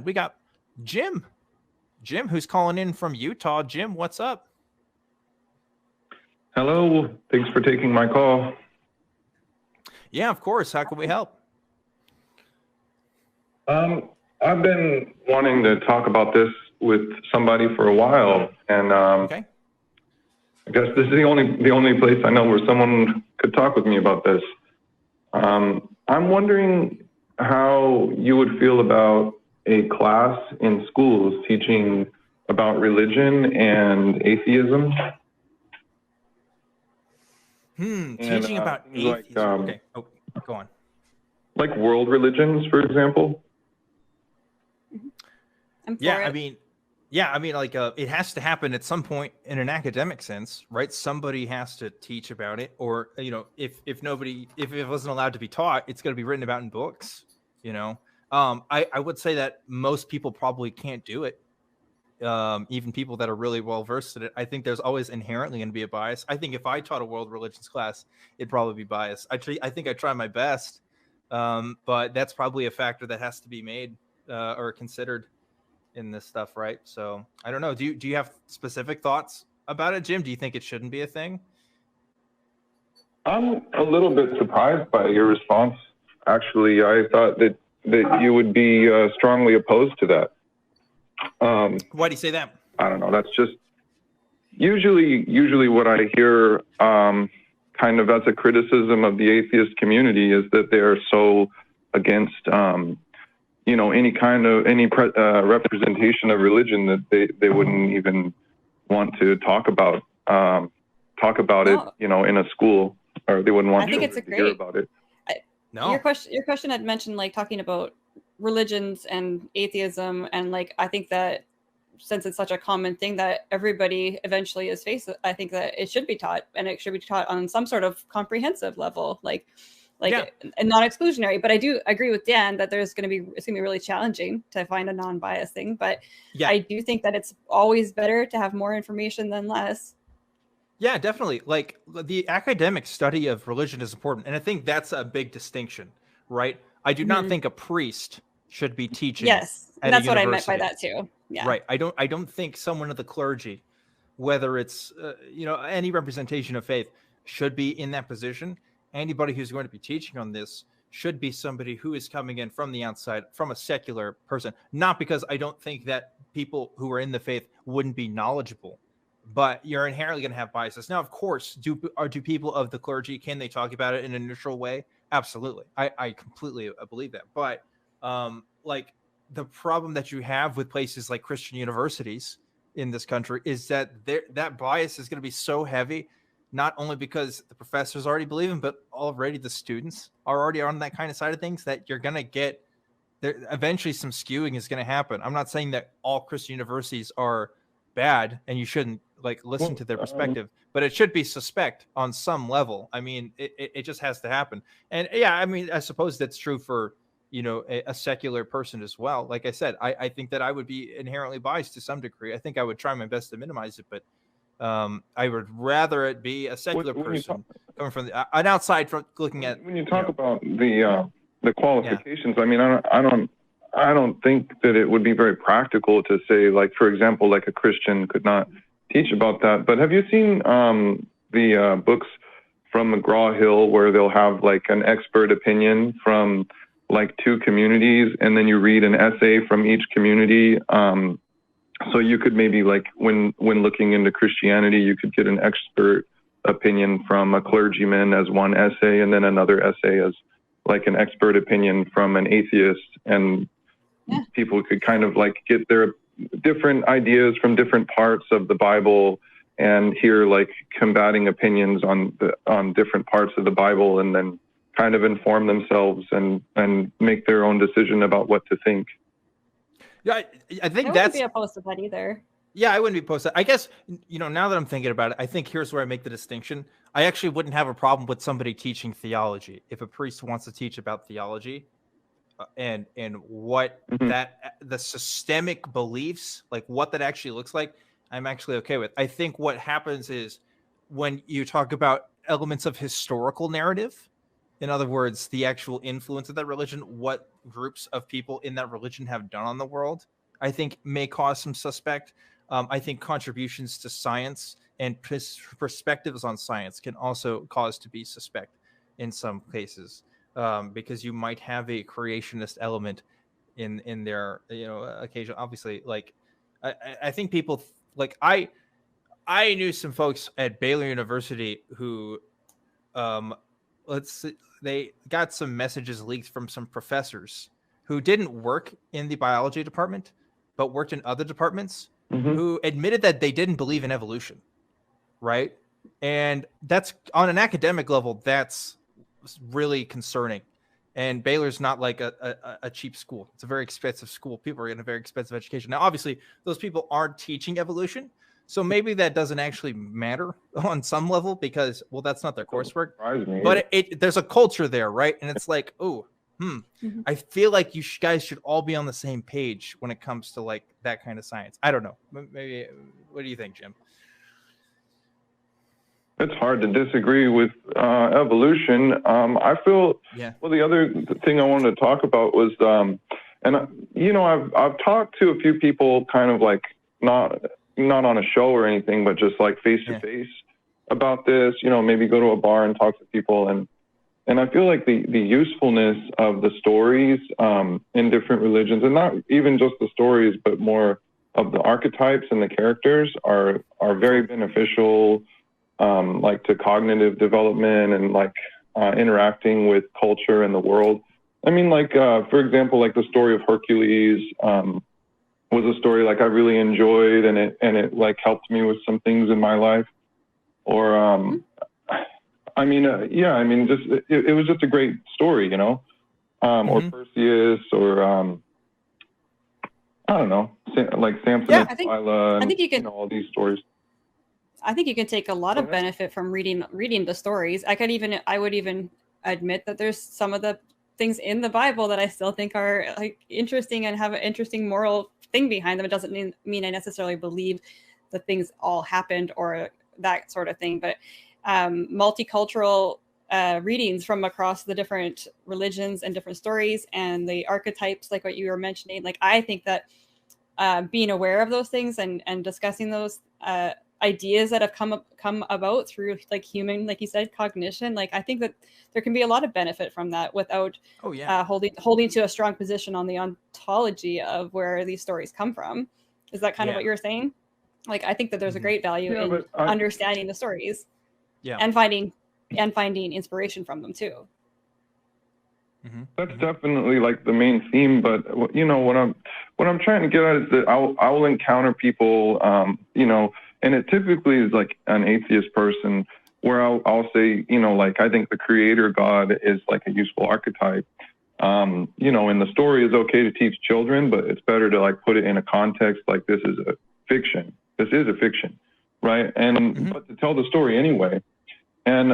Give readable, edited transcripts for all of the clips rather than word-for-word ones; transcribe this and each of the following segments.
We got Jim. Jim, who's calling in from Utah. Jim, what's up? Hello. Thanks for taking my call. Yeah, of course. How can we help? I've been wanting to talk about this with somebody for a while, and Okay. I guess this is the only place I know where someone could talk with me about this. I'm wondering how you would feel about a class in schools teaching about religion and atheism. Teaching about atheism. Okay. Oh, go on. Like world religions, for example. I mean, like it has to happen at some point in an academic sense, right? Somebody has to teach about it, or if it wasn't allowed to be taught, it's going to be written about in books. I would say that most people probably can't do it. Even people that are really well versed in it. I think there's always inherently going to be a bias. I think if I taught a world religions class, it'd probably be biased. I think I try my best, but that's probably a factor that has to be made or considered in this stuff, right? So I don't know. Do you have specific thoughts about it, Jim? Do you think it shouldn't be a thing? I'm a little bit surprised by your response. Actually, I thought that you would be strongly opposed to that. Why do you say that? I don't know. That's just usually what I hear kind of as a criticism of the atheist community is that they are so against any representation of religion that they wouldn't even want to talk about it, in a school, or they wouldn't want to hear about it. Your question had mentioned like talking about religions and atheism, and like I think that since it's such a common thing that everybody eventually is faced with, I think that it should be taught, and it should be taught on some sort of comprehensive level, and not exclusionary. But I do agree with Dan that it's going to be really challenging to find a non-biased thing. But I do think that it's always better to have more information than less. Yeah, definitely. Like the academic study of religion is important. And I think that's a big distinction, right? I do not think a priest should be teaching. Yes. And that's what I meant by that too. Yeah. Right. I don't think someone of the clergy, whether it's, any representation of faith, should be in that position. Anybody who's going to be teaching on this should be somebody who is coming in from the outside, from a secular person. Not because I don't think that people who are in the faith wouldn't be knowledgeable, but you're inherently going to have biases. Now, of course, do people of the clergy, can they talk about it in a neutral way? Absolutely. I completely believe that. But like the problem that you have with places like Christian universities in this country is that that bias is going to be so heavy, not only because the professors already believe in, but already the students are already on that kind of side of things, that you're going to get there. Eventually some skewing is going to happen. I'm not saying that all Christian universities are bad and you shouldn't listen to their perspective, but it should be suspect on some level. I mean, it just has to happen. And yeah, I mean, I suppose that's true for, a secular person as well. Like I said, I think that I would be inherently biased to some degree. I think I would try my best to minimize it, but I would rather it be a secular person coming from an outside from looking at. When you talk about the qualifications, I mean, I don't think that it would be very practical to say, like, for example, like a Christian could not teach about that. But have you seen the books from McGraw-Hill where they'll have like an expert opinion from like two communities, and then you read an essay from each community? So you could maybe like when looking into Christianity, you could get an expert opinion from a clergyman as one essay, and then another essay as like an expert opinion from an atheist, and people could kind of like get their different ideas from different parts of the Bible and hear like combating opinions on different parts of the Bible, and then kind of inform themselves and make their own decision about what to think. Yeah, I think I wouldn't be opposed to that either. Yeah, I wouldn't be opposed to that. I guess, now that I'm thinking about it, I think here's where I make the distinction. I actually wouldn't have a problem with somebody teaching theology. If a priest wants to teach about theology and what the systemic beliefs, like what that actually looks like, I'm actually okay with. I think what happens is when you talk about elements of historical narrative, in other words, the actual influence of that religion, what groups of people in that religion have done on the world, I think may cause some suspect. I think contributions to science and perspectives on science can also cause to be suspect in some cases, because you might have a creationist element in their, occasion. Obviously, like I think people like I knew some folks at Baylor University who, they got some messages leaked from some professors who didn't work in the biology department, but worked in other departments, who admitted that they didn't believe in evolution, right? And that's, on an academic level, that's really concerning. And Baylor's not like a cheap school. It's a very expensive school. People are getting a very expensive education. Now, obviously, those people aren't teaching evolution, so maybe that doesn't actually matter on some level because, well, that's not their coursework. But there's a culture there, right? And it's like, I feel like you guys should all be on the same page when it comes to like that kind of science. I don't know. Maybe. What do you think, Jim? It's hard to disagree with evolution. I feel, well, the other thing I wanted to talk about was, I've talked to a few people kind of like not on a show or anything, but just like face to face about this, maybe go to a bar and talk to people. And I feel like the usefulness of the stories in different religions, and not even just the stories, but more of the archetypes and the characters are very beneficial, like to cognitive development and like interacting with culture and the world. I mean, like, for example, like the story of Hercules was a story like I really enjoyed, and it like helped me with some things in my life. Or, just it was just a great story, or Perseus, or I don't know, like Samson and Delilah, and, I think you can, all these stories. I think you can take a lot of benefit from reading the stories. I would even admit that there's some of the things in the Bible that I still think are like interesting and have an interesting moral thing behind them. It doesn't mean I necessarily believe the things all happened or that sort of thing, but multicultural readings from across the different religions and different stories and the archetypes, like what you were mentioning, like I think that being aware of those things and discussing those ideas that have come about through like human, like you said, cognition, like I think that there can be a lot of benefit from that without holding to a strong position on the ontology of where these stories come from. Is that kind of what you're saying? Like I think that there's a great value in understanding the stories, and finding inspiration from them too. That's definitely like the main theme, but what I'm trying to get at is that I will encounter people, and it typically is like an atheist person where I'll say, like I think the creator God is like a useful archetype. And the story is okay to teach children, but it's better to like put it in a context like this is a fiction. This is a fiction, right? And but to tell the story anyway. And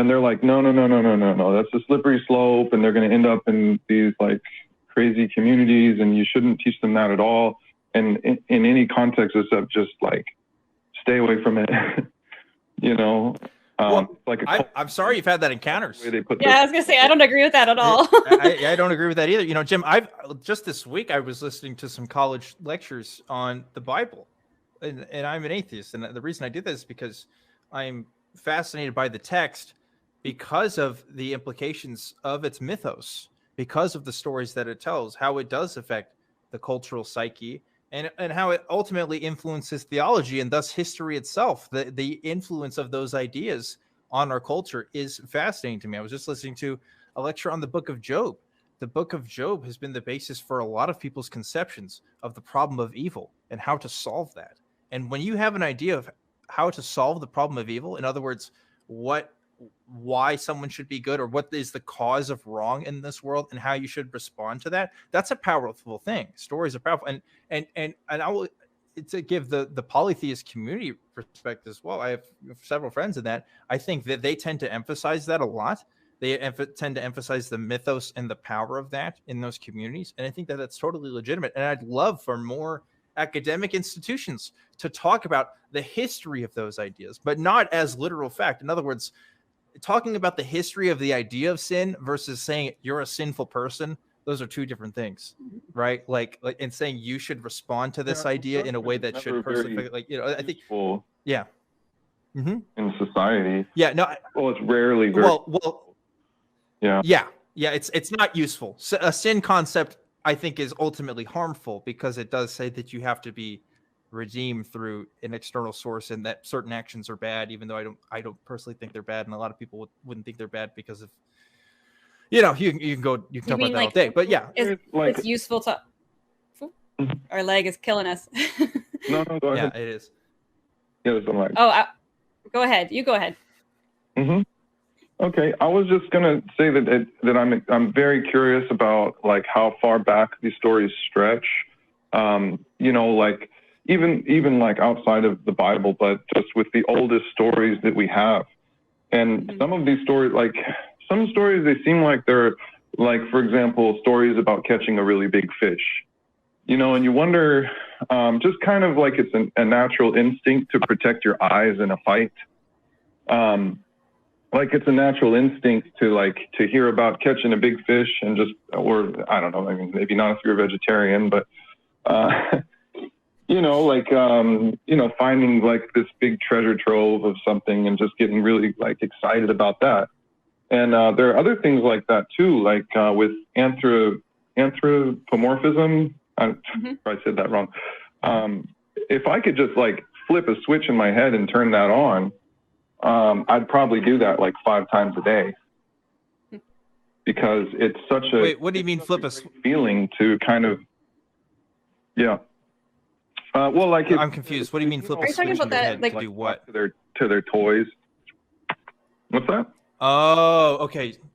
they're like, no, that's a slippery slope, and they're going to end up in these like crazy communities, and you shouldn't teach them that at all. And in any context except just like stay away from it, like I'm sorry you've had that encounters. I was going to say, I don't agree with that at all. I don't agree with that either. Jim, just this week I was listening to some college lectures on the Bible, and I'm an atheist. And the reason I did this is because I'm fascinated by the text because of the implications of its mythos, because of the stories that it tells, how it does affect the cultural psyche, and how it ultimately influences theology and thus history itself. The influence of those ideas on our culture is fascinating to me. I was just listening to a lecture on the book of Job. The book of Job has been the basis for a lot of people's conceptions of the problem of evil and how to solve that. And when you have an idea of how to solve the problem of evil, in other words, why someone should be good or what is the cause of wrong in this world and how you should respond to that, that's a powerful thing. Stories are powerful. And I will, to give the polytheist community perspective as well, I have several friends in that. I think that they tend to emphasize that a lot. They tend to emphasize the mythos and the power of that in those communities. And I think that that's totally legitimate. And I'd love for more academic institutions to talk about the history of those ideas, but not as literal fact. In other words, talking about the history of the idea of sin versus saying you're a sinful person, those are two different things, right? Like and saying you should respond to this idea in a way that should personally, like, you know, I think, yeah. Mm-hmm. In society. Yeah, no. Well, it's rarely very, well, yeah. It's not useful. So a sin concept, I think, is ultimately harmful because it does say that you have to be redeemed through an external source, and that certain actions are bad, even though I don't personally think they're bad, and a lot of people wouldn't think they're bad because of, you know, you can talk about that all day, but yeah, it's useful to. Our leg is killing us. No, go ahead. Yeah, it is. Yeah, there's some lag. Oh, go ahead. You go ahead. Mm-hmm. Okay, I was just gonna say that I'm very curious about like how far back these stories stretch. You know, like even like outside of the Bible, but just with the oldest stories that we have. And some of these stories, like some stories, they seem like they're like, for example, stories about catching a really big fish. You know, and you wonder, just kind of like it's a natural instinct to protect your eyes in a fight. Like it's a natural instinct to hear about catching a big fish and just, or I don't know, I mean, maybe not if you're a vegetarian, but, you know, like, you know, finding like this big treasure trove of something and just getting really like excited about that. And there are other things like that too, like with anthropomorphism. I probably said that wrong. If I could just like flip a switch in my head and turn that on, I'd probably do that like 5 times a day, because it's such a wait. What do you mean flip a feeling to kind of well, like I'm confused. What do you mean flip a switch? Are you talking about that? Like do what? To their toys. What's that? Oh,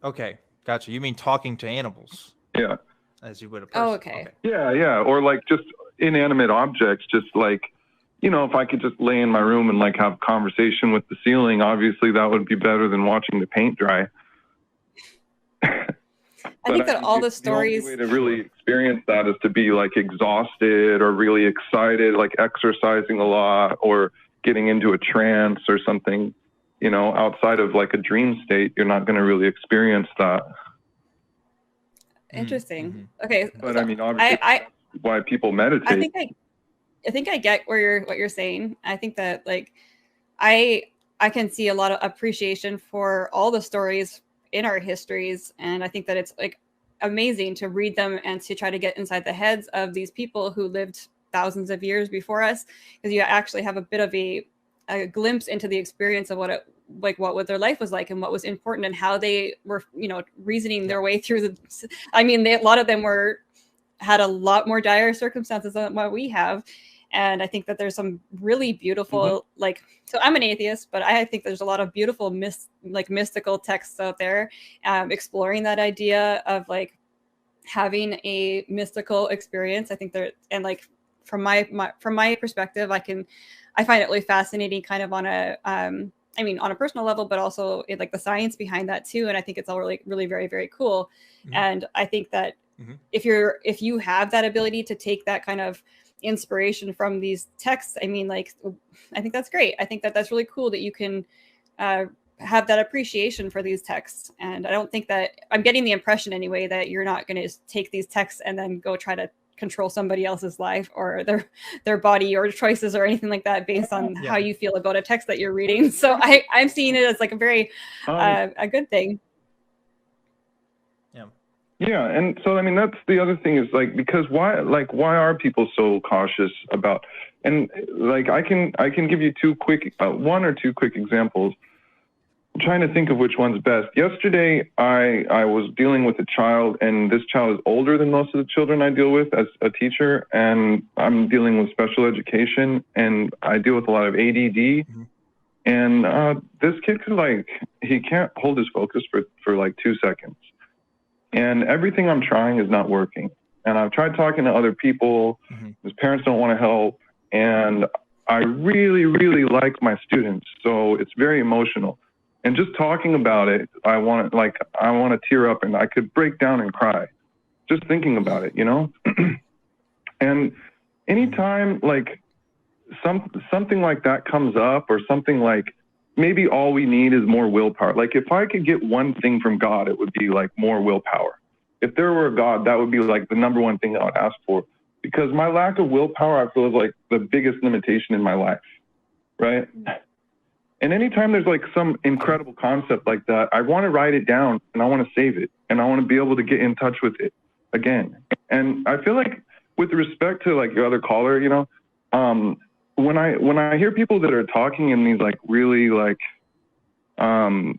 okay, gotcha. You mean talking to animals? Yeah. As you would a person. Oh, okay. Yeah, or like just inanimate objects, just like, you know, if I could just lay in my room and like have a conversation with the ceiling, obviously that would be better than watching the paint dry. I think that all the stories. The only way to really experience that is to be like exhausted or really excited, like exercising a lot or getting into a trance or something. You know, outside of like a dream state, you're not going to really experience that. Interesting. Okay, but so I mean, obviously, why people meditate. I think I get what you're saying. I think that like I can see a lot of appreciation for all the stories in our histories, and I think that it's like amazing to read them and to try to get inside the heads of these people who lived thousands of years before us, because you actually have a bit of a glimpse into the experience of what their life was like and what was important and how they were, you know, reasoning their way through the. I mean, a lot of them had a lot more dire circumstances than what we have. And I think that there's some really beautiful, like, so I'm an atheist, but I think there's a lot of beautiful mystical texts out there, exploring that idea of like having a mystical experience. I think and like from my perspective, I find it really fascinating, kind of on a, I mean, on a personal level, but also in like the science behind that too. And I think it's all really, really very, very cool. And I think that if you have that ability to take that kind of inspiration from these texts, I mean, like, I think that's great. I think that that's really cool that you can have that appreciation for these texts. And I don't think that, I'm getting the impression anyway, that you're not going to take these texts and then go try to control somebody else's life or their body or choices or anything like that based on how you feel about a text that you're reading. So I'm seeing it as like a very a good thing. Yeah, and so I mean that's the other thing is like, because why are people so cautious about, and like I can give you one or two quick examples. I'm trying to think of which one's best. Yesterday I was dealing with a child, and this child is older than most of the children I deal with as a teacher, and I'm dealing with special education, and I deal with a lot of ADD. And this kid he can't hold his focus for like 2 seconds. And everything I'm trying is not working. And I've tried talking to other people. His parents don't want to help. And I really, really like my students. So it's very emotional. And just talking about it, I want to tear up, and I could break down and cry just thinking about it, you know? And anytime like something like that comes up, or something like maybe all we need is more willpower. Like if I could get one thing from God, it would be like more willpower. If there were a God, that would be like the number one thing I would ask for, because my lack of willpower, I feel, is like the biggest limitation in my life, right? And anytime there's like some incredible concept like that, I want to write it down and I want to save it and I want to be able to get in touch with it again. And I feel like with respect to like your other caller, you know, when I hear people that are talking in these like really like, I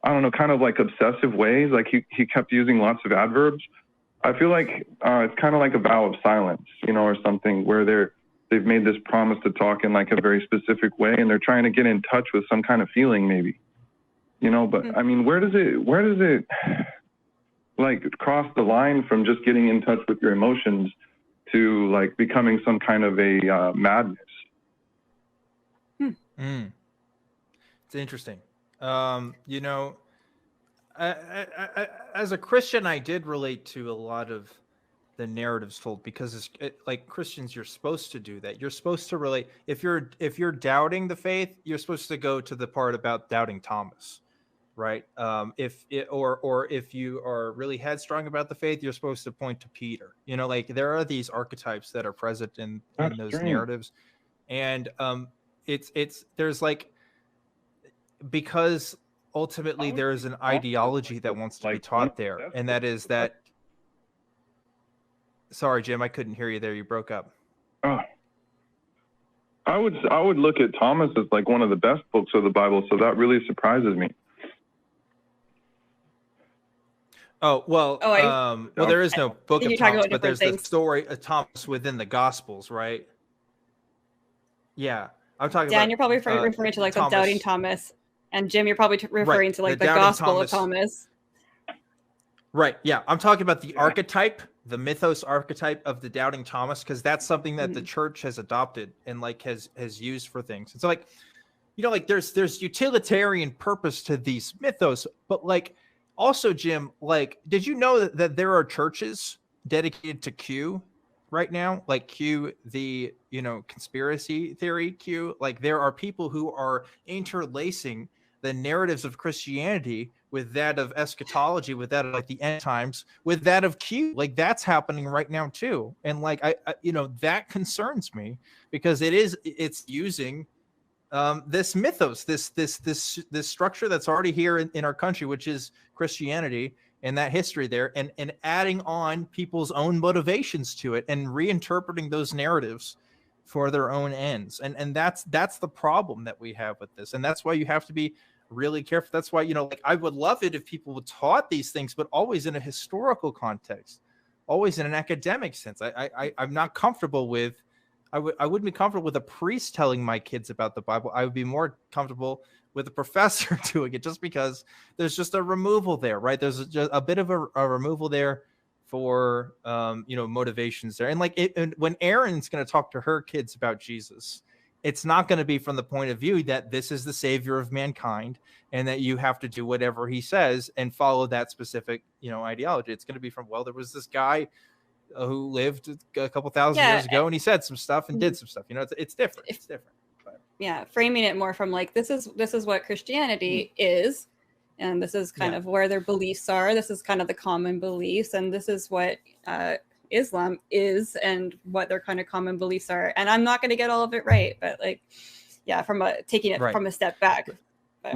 don't know, kind of like obsessive ways, like he kept using lots of adverbs. I feel like it's kind of like a vow of silence, you know, or something, where they've made this promise to talk in like a very specific way, and they're trying to get in touch with some kind of feeling, maybe, you know. But I mean, where does it like cross the line from just getting in touch with your emotions to like becoming some kind of a madness? It's interesting. You know, I, as a Christian, I did relate to a lot of the narratives told, because like Christians, you're supposed to do that. You're supposed to relate. If you're doubting the faith, you're supposed to go to the part about doubting Thomas, right? If you are really headstrong about the faith, you're supposed to point to Peter. You know, like there are these archetypes that are present in those narratives, and there's like, because ultimately there is an ideology that wants to be taught there, and that is that. Sorry, Jim, I couldn't hear you there. You broke up. I would look at Thomas as like one of the best books of the Bible, so that really surprises me. Well, there is no book of Thomas, but there's the story of Thomas within the Gospels, right? Yeah, I'm talking about. Dan, you're probably referring to like the doubting Thomas, and Jim, you're probably referring to like the Gospel of Thomas. Right. Yeah, I'm talking about the archetype, the mythos archetype of the doubting Thomas, because that's something that the church has adopted and like has used for things. It's like, you know, like there's utilitarian purpose to these mythos, but like also, Jim, like, did you know that there are churches dedicated to Q right now? Like Q, the, you know, conspiracy theory Q. Like there are people who are interlacing the narratives of Christianity with that of eschatology, with that of like the end times, with that of Q. Like that's happening right now too. And like, I you know, that concerns me, because it's using this mythos, this structure that's already here in our country, which is Christianity, and that history there, and adding on people's own motivations to it and reinterpreting those narratives for their own ends. And that's the problem that we have with this. And that's why you have to be really careful. That's why, you know, like I would love it if people would taught these things, but always in a historical context, always in an academic sense. I'm not comfortable with, I wouldn't be comfortable with a priest telling my kids about the Bible. I would be more comfortable with a professor doing it, just because there's just a removal there, right? There's just a bit of a removal there for, you know, motivations there. And like and when Erin's going to talk to her kids about Jesus, it's not going to be from the point of view that this is the savior of mankind and that you have to do whatever he says and follow that specific, you know, ideology. It's going to be from, well, there was this guy who lived a couple thousand years ago, and he said some stuff and did some stuff. You know, it's different. It's different. But. Yeah, framing it more from like, this is what Christianity is, and this is kind of where their beliefs are. This is kind of the common beliefs, and this is what Islam is, and what their kind of common beliefs are. And I'm not going to get all of it right, but like, yeah, from taking it from a step back. But.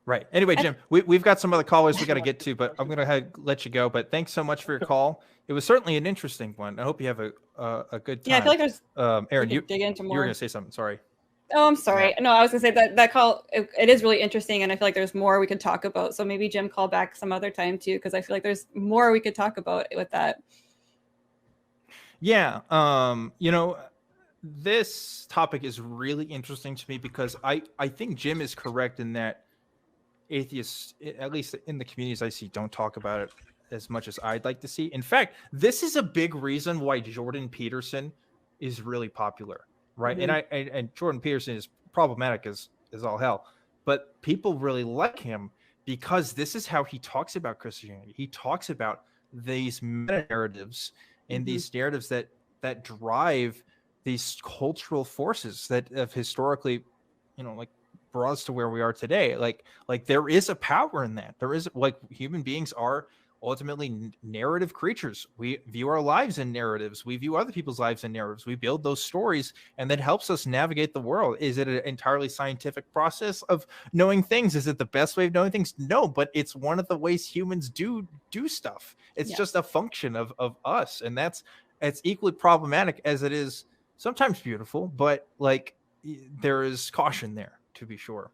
Right. Anyway, Jim, we've got some other callers we got to get to, but I'm going to let you go. But thanks so much for your call. It was certainly an interesting one. I hope you have a good time. Yeah, I feel like there's Erin, you dig into more. were going to say something. Sorry. Oh, I'm sorry. Yeah. No, I was going to say that call, it is really interesting, and I feel like there's more we could talk about. So maybe Jim, call back some other time too, because I feel like there's more we could talk about with that. Yeah. You know, this topic is really interesting to me, because I think Jim is correct in that atheists, at least in the communities I see, don't talk about it as much as I'd like to see. In fact, this is a big reason why Jordan Peterson is really popular, right? And Jordan Peterson is problematic as all hell, but people really like him because this is how he talks about Christianity. He talks about these meta narratives and these narratives that drive these cultural forces that have historically, like brought us to where we are today. Like there is a power in that. There is, like, human beings are ultimately narrative creatures. We view our lives in narratives. We view other people's lives in narratives. We build those stories, and that helps us navigate the world. Is it an entirely scientific process of knowing things? Is it the best way of knowing things? No, but it's one of the ways humans do stuff. It's just a function of us, and it's equally problematic as it is sometimes beautiful. But like, there is caution there, to be sure.